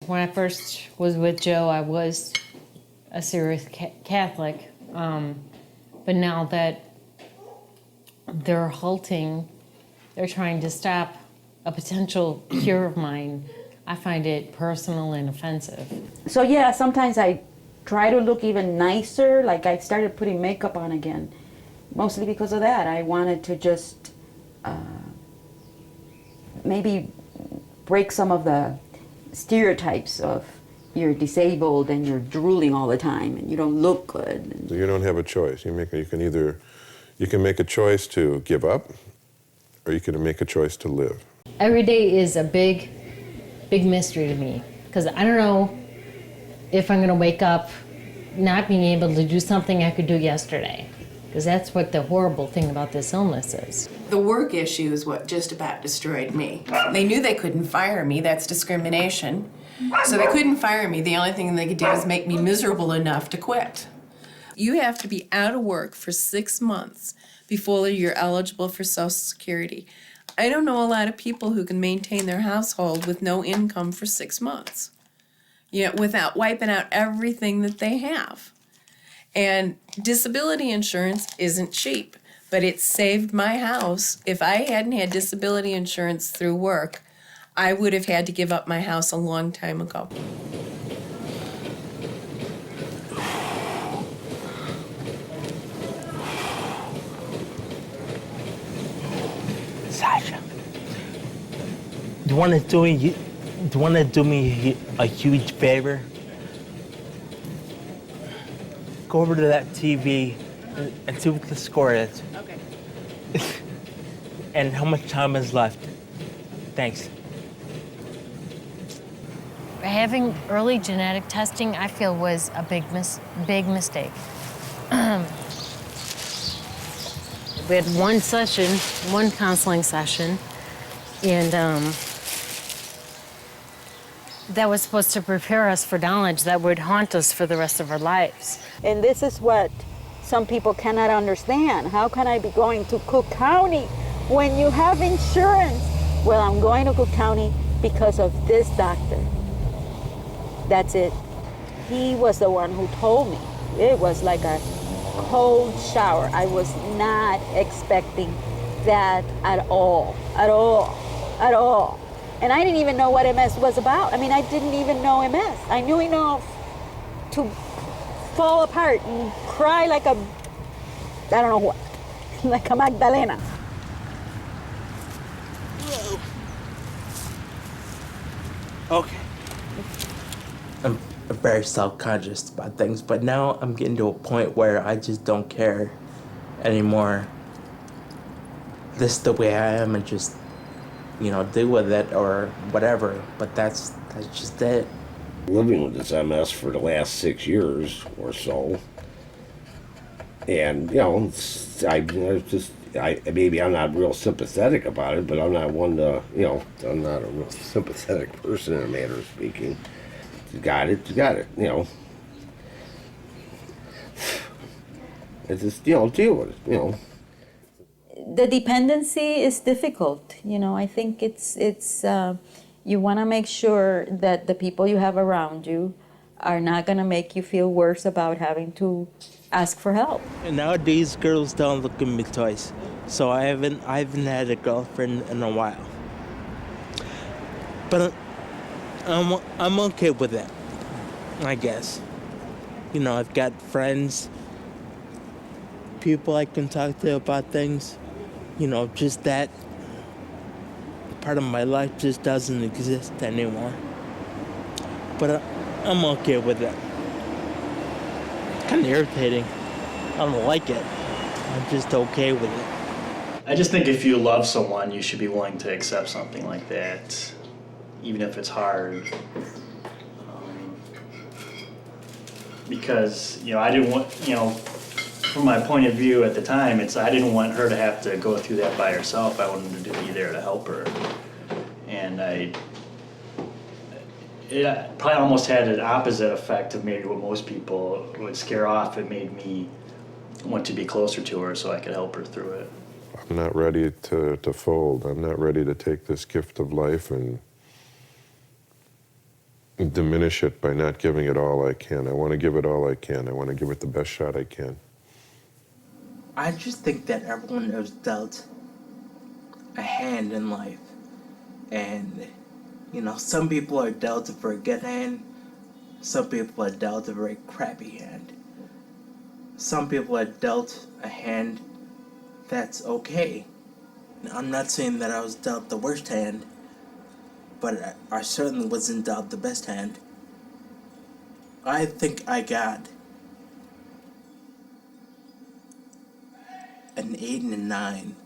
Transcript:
When I first was with Joe, I was a serious Catholic. But now that they're halting, they're trying to stop a potential cure of mine, I find it personal and offensive. So yeah, sometimes I try to look even nicer, like I started putting makeup on again, mostly because of that. I wanted to just maybe break some of the stereotypes of you're disabled and you're drooling all the time and you don't look good. You don't have a choice. You can make a choice to give up, or you can make a choice to live. Every day is a big mystery to me, because I don't know if I'm going to wake up not being able to do something I could do yesterday, because that's what the horrible thing about this illness is. The work issue is what just about destroyed me. They knew they couldn't fire me. That's discrimination. So they couldn't fire me. The only thing they could do is make me miserable enough to quit. You have to be out of work for 6 months before you're eligible for Social Security. I don't know a lot of people who can maintain their household with no income for 6 months, without wiping out everything that they have. And disability insurance isn't cheap, but it saved my house. If I hadn't had disability insurance through work, I would have had to give up my house a long time ago. Sasha, do you want to do me a huge favor? Go over to that TV and see what the score is. Okay. And how much time is left. Thanks. Having early genetic testing, I feel, was a big mistake. We had one counseling session, and that was supposed to prepare us for knowledge that would haunt us for the rest of our lives. And this is what some people cannot understand. How can I be going to Cook County when you have insurance? Well, I'm going to Cook County because of this doctor. That's it. He was the one who told me. It was like a cold shower. I was not expecting that at all. And I didn't even know what MS was about. I mean, I didn't even know MS. I knew enough to fall apart and cry like a, I don't know what, like a Magdalena. Okay. I'm very self-conscious about things, but now I'm getting to a point where I just don't care anymore. This is the way I am, and just, deal with it or whatever, but that's just it. Living with this MS for the last 6 years or so, and maybe I'm not real sympathetic about it, but I'm not one to, I'm not a real sympathetic person in a matter of speaking. You got it. It's just, deal with it, The dependency is difficult. I think it's you want to make sure that the people you have around you are not going to make you feel worse about having to ask for help. And nowadays, girls don't look at me twice, so I haven't had a girlfriend in a while. But I'm okay with that, I guess. I've got friends, people I can talk to about things. Just that part of my life just doesn't exist anymore. But I'm okay with it. It's kind of irritating. I don't like it. I'm just okay with it. I just think if you love someone, you should be willing to accept something like that, even if it's hard. Because, I didn't want, from my point of view at the time, I didn't want her to have to go through that by herself. I wanted to be there to help her. And it probably almost had an opposite effect of maybe what most people would scare off. It made me want to be closer to her so I could help her through it. I'm not ready to fold. I'm not ready to take this gift of life and diminish it by not giving it all I can. I want to give it all I can. I want to give it the best shot I can. I just think that everyone is dealt a hand in life. And, you know, some people are dealt a very good hand. Some people are dealt a very crappy hand. Some people are dealt a hand that's okay. I'm not saying that I was dealt the worst hand, but I certainly wasn't dealt the best hand. I think I got an 8 and a 9